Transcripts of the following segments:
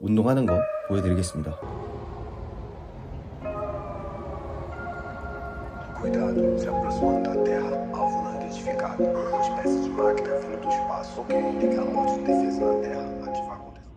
운동하는 거 보여드리겠습니다. Cuidado, se aproximando da Terra, alvo não identificado. Uma espécie de máquina vindo do espaço. Ok, ligar modo de defesa na Terra. Ativar conteúdo.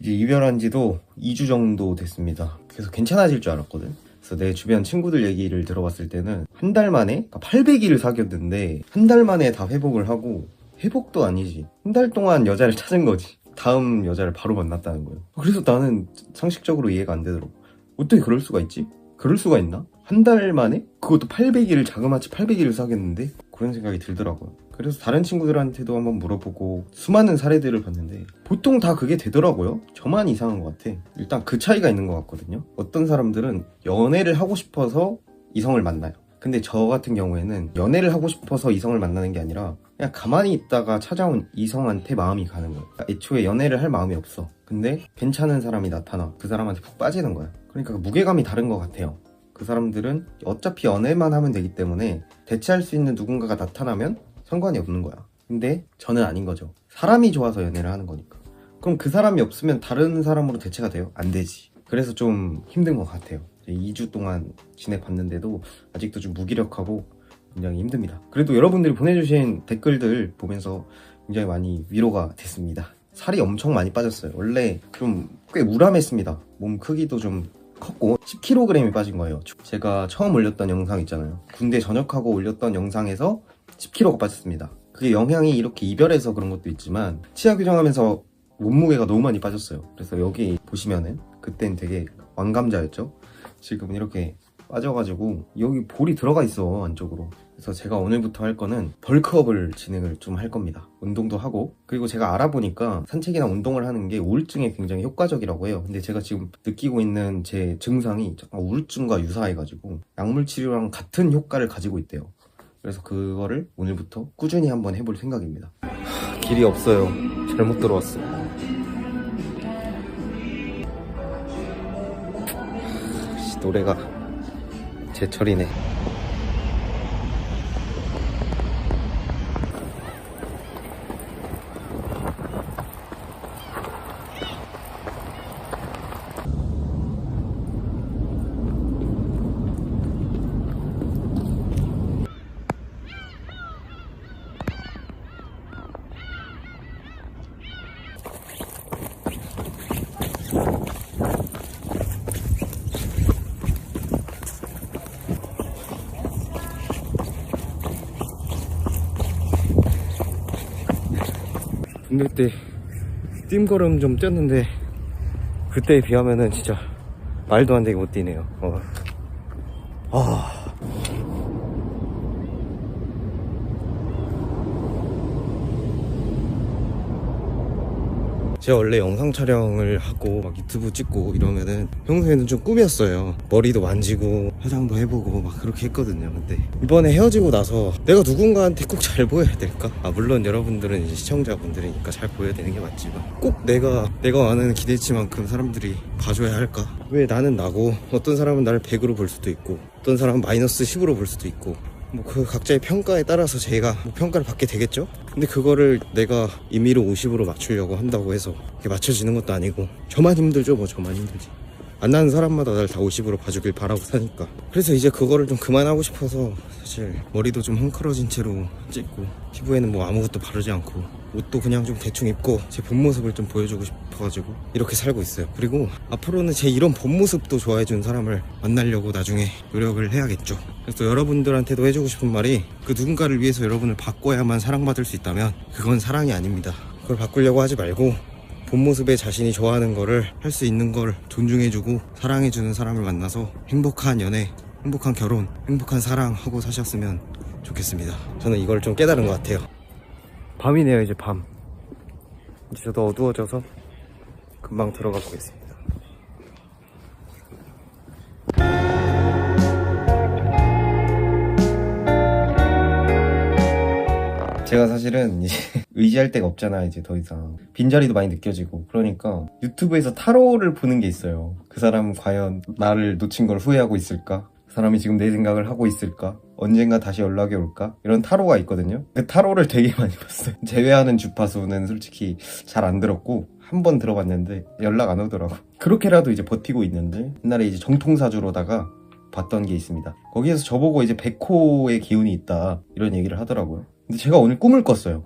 이제 이별한 지도 2주 정도 됐습니다. 그래서 괜찮아질 줄 알았거든. 그래서 내 주변 친구들 얘기를 들어봤을 때는 한 달 만에 800일을 사귀었는데 한 달 만에 다 회복을 하고, 회복도 아니지, 한 달 동안 여자를 찾은 거지. 다음 여자를 바로 만났다는 거예요. 그래서 나는 상식적으로 이해가 안 되더라고. 어떻게 그럴 수가 있지? 그럴 수가 있나? 한 달 만에? 그것도 800일을, 자그마치 800일을 사귀었는데? 그런 생각이 들더라고요. 그래서 다른 친구들한테도 한번 물어보고 수많은 사례들을 봤는데 보통 다 그게 되더라고요. 저만 이상한 것 같아. 일단 그 차이가 있는 것 같거든요. 어떤 사람들은 연애를 하고 싶어서 이성을 만나요. 근데 저 같은 경우에는 연애를 하고 싶어서 이성을 만나는 게 아니라 그냥 가만히 있다가 찾아온 이성한테 마음이 가는 거예요. 그러니까 애초에 연애를 할 마음이 없어. 근데 괜찮은 사람이 나타나 그 사람한테 푹 빠지는 거야. 그러니까 무게감이 다른 것 같아요. 그 사람들은 어차피 연애만 하면 되기 때문에 대체할 수 있는 누군가가 나타나면 상관이 없는 거야. 근데 저는 아닌 거죠. 사람이 좋아서 연애를 하는 거니까. 그럼 그 사람이 없으면 다른 사람으로 대체가 돼요? 안 되지. 그래서 좀 힘든 것 같아요. 2주 동안 지내봤는데도 아직도 좀 무기력하고 굉장히 힘듭니다. 그래도 여러분들이 보내주신 댓글들 보면서 굉장히 많이 위로가 됐습니다. 살이 엄청 많이 빠졌어요. 원래 좀 꽤 우람했습니다. 몸 크기도 좀 컸고 10kg이 빠진 거예요. 제가 처음 올렸던 영상 있잖아요. 군대 전역하고 올렸던 영상에서 10kg가 빠졌습니다. 그게 영향이 이렇게 이별해서 그런 것도 있지만 치아 교정하면서 몸무게가 너무 많이 빠졌어요. 그래서 여기 보시면은 그땐 되게 왕감자였죠. 지금은 이렇게 빠져가지고 여기 볼이 들어가 있어, 안쪽으로. 그래서 제가 오늘부터 할 거는 벌크업을 진행을 좀 할 겁니다. 운동도 하고, 그리고 제가 알아보니까 산책이나 운동을 하는 게 우울증에 굉장히 효과적이라고 해요. 근데 제가 지금 느끼고 있는 제 증상이 잠깐 우울증과 유사해가지고 약물 치료랑 같은 효과를 가지고 있대요. 그래서 그거를 오늘부터 꾸준히 한번 해볼 생각입니다. 길이 없어요. 잘못 들어왔어. 노래가 제철이네. 군대 때 뜀걸음 좀 뛰었는데 그때에 비하면은 진짜 말도 안 되게 못 뛰네요. 제가 원래 영상 촬영을 하고 막 유튜브 찍고 이러면은 평소에는 좀 꿈이었어요. 머리도 만지고 화장도 해보고 막 그렇게 했거든요. 근데 이번에 헤어지고 나서 내가 누군가한테 꼭 잘 보여야 될까? 물론 여러분들은 이제 시청자분들이니까 잘 보여야 되는 게 맞지만 꼭 내가 아는 기대치만큼 사람들이 봐줘야 할까? 왜 나는 나고 어떤 사람은 나를 100으로 볼 수도 있고 어떤 사람은 마이너스 10으로 볼 수도 있고 뭐 그 각자의 평가에 따라서 제가 뭐 평가를 받게 되겠죠? 근데 그거를 내가 임의로 50으로 맞추려고 한다고 해서 이게 맞춰지는 것도 아니고 저만 힘들죠. 뭐 저만 힘들지. 만나는 사람마다 날 다 50으로 봐주길 바라고 사니까. 그래서 이제 그거를 좀 그만하고 싶어서 사실 머리도 좀 헝클어진 채로 찍고 피부에는 뭐 아무것도 바르지 않고 옷도 그냥 좀 대충 입고 제 본 모습을 좀 보여주고 싶어가지고 이렇게 살고 있어요. 그리고 앞으로는 제 이런 본 모습도 좋아해준 사람을 만나려고 나중에 노력을 해야겠죠. 그래서 여러분들한테도 해주고 싶은 말이, 그 누군가를 위해서 여러분을 바꿔야만 사랑받을 수 있다면 그건 사랑이 아닙니다. 그걸 바꾸려고 하지 말고 본 모습에 자신이 좋아하는 거를 할 수 있는 걸 존중해주고 사랑해주는 사람을 만나서 행복한 연애, 행복한 결혼, 행복한 사랑하고 사셨으면 좋겠습니다. 저는 이걸 좀 깨달은 것 같아요. 밤이네요. 이제 밤. 이제 저도 어두워져서 금방 들어가 보겠습니다. 제가 사실은 이제 의지할 데가 없잖아. 이제 더 이상 빈자리도 많이 느껴지고, 그러니까 유튜브에서 타로를 보는 게 있어요. 그 사람은 과연 나를 놓친 걸 후회하고 있을까? 사람이 지금 내 생각을 하고 있을까? 언젠가 다시 연락이 올까? 이런 타로가 있거든요. 그 타로를 되게 많이 봤어요. 제외하는 주파수는 솔직히 잘 안 들었고 한 번 들어봤는데 연락 안 오더라고. 그렇게라도 이제 버티고 있는데 옛날에 이제 정통사주로다가 봤던 게 있습니다. 거기에서 저보고 이제 백호의 기운이 있다 이런 얘기를 하더라고요. 근데 제가 오늘 꿈을 꿨어요.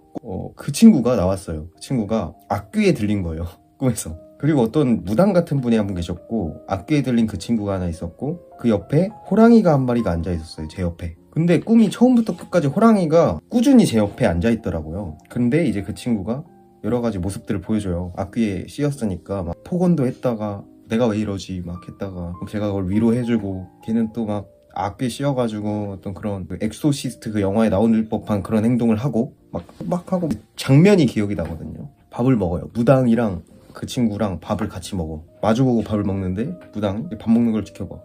그 친구가 나왔어요. 그 친구가 악귀에 들린 거예요. 꿈에서. 그리고 어떤 무당 같은 분이 한 분 계셨고 악귀에 들린 그 친구가 하나 있었고 그 옆에 호랑이가 한 마리가 앉아 있었어요. 제 옆에. 근데 꿈이 처음부터 끝까지 호랑이가 꾸준히 제 옆에 앉아 있더라고요. 근데 이제 그 친구가 여러 가지 모습들을 보여줘요. 악귀에 씌였으니까 막 폭언도 했다가 내가 왜 이러지 막 했다가 제가 그걸 위로해주고 걔는 또 막 악귀에 씌여가지고 어떤 그런 그 엑소시스트 그 영화에 나올 법한 그런 행동을 하고 막 하고 장면이 기억이 나거든요. 밥을 먹어요. 무당이랑 그 친구랑 밥을 같이 먹어. 마주보고 밥을 먹는데 무당이 밥 먹는 걸 지켜봐.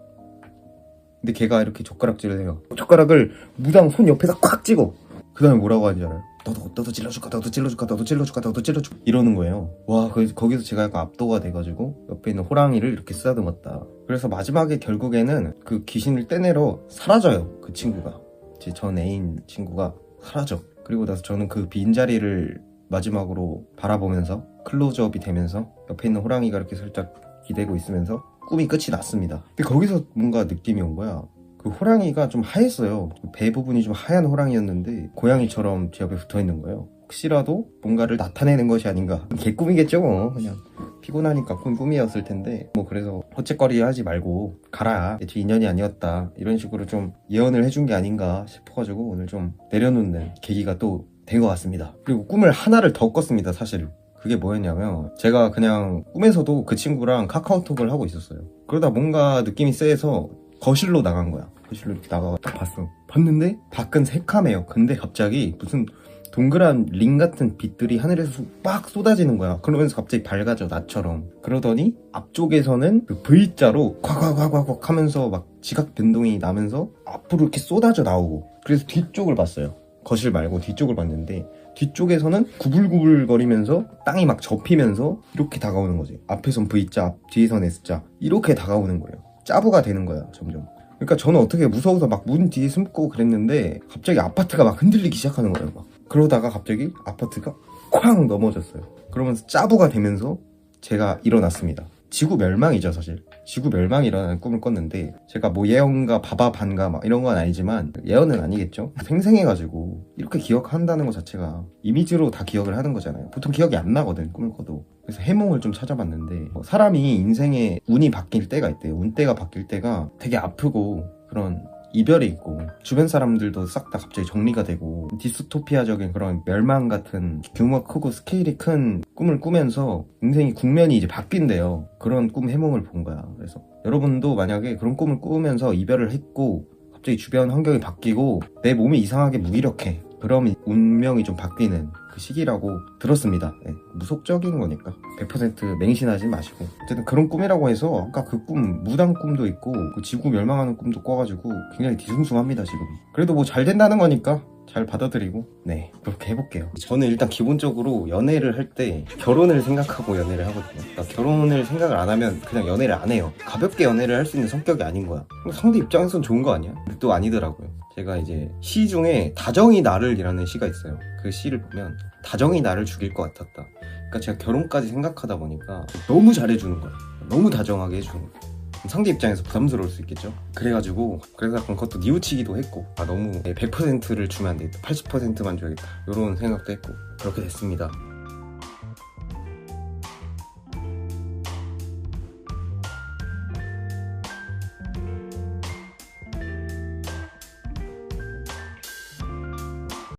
근데 걔가 이렇게 젓가락질을 해요. 젓가락을 무당 손 옆에다 꽉 찍어. 그 다음에 뭐라고 하는지 알아요? 너도 찔러줄까? 너도 찔러줄까? 너도 찔러줄까? 너도 찔러줄까? 이러는 거예요. 와, 거기서 제가 약간 압도가 돼가지고 옆에 있는 호랑이를 이렇게 쓰다듬었다. 그래서 마지막에 결국에는 그 귀신을 떼내러 사라져요. 그 친구가. 제 전 애인 친구가 사라져. 그리고 나서 저는 그 빈자리를 마지막으로 바라보면서 클로즈업이 되면서 옆에 있는 호랑이가 이렇게 살짝 기대고 있으면서 꿈이 끝이 났습니다. 근데 거기서 뭔가 느낌이 온 거야. 그 호랑이가 좀 하였어요. 배 부분이 좀 하얀 호랑이였는데 고양이처럼 제 옆에 붙어있는 거예요. 혹시라도 뭔가를 나타내는 것이 아닌가. 개꿈이겠죠 뭐. 그냥 피곤하니까 꿈이었을 텐데 뭐 그래서 헛짓거리 하지 말고 가라. 대체 인연이 아니었다. 이런 식으로 좀 예언을 해준 게 아닌가 싶어가지고 오늘 좀 내려놓는 계기가 또 된 것 같습니다. 그리고 꿈을 하나를 더 꿨습니다. 사실 그게 뭐였냐면 제가 그냥 꿈에서도 그 친구랑 카카오톡을 하고 있었어요. 그러다 뭔가 느낌이 쎄해서 거실로 나간 거야. 거실로 이렇게 나가서 딱 봤어. 봤는데 밖은 새카매요. 근데 갑자기 무슨 동그란 링 같은 빛들이 하늘에서 막 쏟아지는 거야. 그러면서 갑자기 밝아져, 나처럼. 그러더니 앞쪽에서는 그 V자로 콱콱콱콱 하면서 막 지각 변동이 나면서 앞으로 이렇게 쏟아져 나오고. 그래서 뒤쪽을 봤어요. 거실 말고 뒤쪽을 봤는데 뒤쪽에서는 구불구불거리면서 땅이 막 접히면서 이렇게 다가오는 거지. 앞에선 V자, 뒤에선 S자 이렇게 다가오는 거예요. 짜부가 되는 거야 점점. 그러니까 저는 어떻게 무서워서 막 문 뒤에 숨고 그랬는데 갑자기 아파트가 막 흔들리기 시작하는 거예요. 막. 그러다가 갑자기 아파트가 쾅 넘어졌어요. 그러면서 짜부가 되면서 제가 일어났습니다. 지구 멸망이죠 사실. 지구 멸망이라는 꿈을 꿨는데 제가 뭐 예언가 바바반가 막 이런 건 아니지만 예언은 아니겠죠. 생생해가지고 이렇게 기억한다는 것 자체가 이미지로 다 기억을 하는 거잖아요. 보통 기억이 안 나거든 꿈을 꿔도. 그래서 해몽을 좀 찾아봤는데 사람이 인생에 운이 바뀔 때가 있대요. 운때가 바뀔 때가 되게 아프고 그런 이별이 있고 주변 사람들도 싹 다 갑자기 정리가 되고 디스토피아적인 그런 멸망 같은 규모가 크고 스케일이 큰 꿈을 꾸면서 인생이 국면이 이제 바뀐대요. 그런 꿈 해몽을 본 거야. 그래서 여러분도 만약에 그런 꿈을 꾸면서 이별을 했고 갑자기 주변 환경이 바뀌고 내 몸이 이상하게 무기력해. 그럼 운명이 좀 바뀌는 그 시기라고 들었습니다. 네, 무속적인 거니까 100% 맹신하지 마시고 어쨌든 그런 꿈이라고 해서 아까 그 꿈 무당 꿈도 있고 그 지구 멸망하는 꿈도 꿔가지고 굉장히 뒤숭숭합니다 지금. 그래도 뭐 잘 된다는 거니까 잘 받아들이고 네 그렇게 해볼게요. 저는 일단 기본적으로 연애를 할 때 결혼을 생각하고 연애를 하거든요. 그러니까 결혼을 생각을 안 하면 그냥 연애를 안 해요. 가볍게 연애를 할 수 있는 성격이 아닌 거야. 상대 입장에선 좋은 거 아니야? 근데 또 아니더라고요. 제가 이제 시 중에 다정이 나를 이라는 시가 있어요. 그 시를 보면 다정이 나를 죽일 것 같았다. 그러니까 제가 결혼까지 생각하다 보니까 너무 잘해주는 거야. 너무 다정하게 해주는 거야. 상대 입장에서 부담스러울 수 있겠죠. 그래서 약간 그것도 뉘우치기도 했고 너무 100%를 주면 안 되겠다, 80%만 줘야겠다 이런 생각도 했고 그렇게 됐습니다.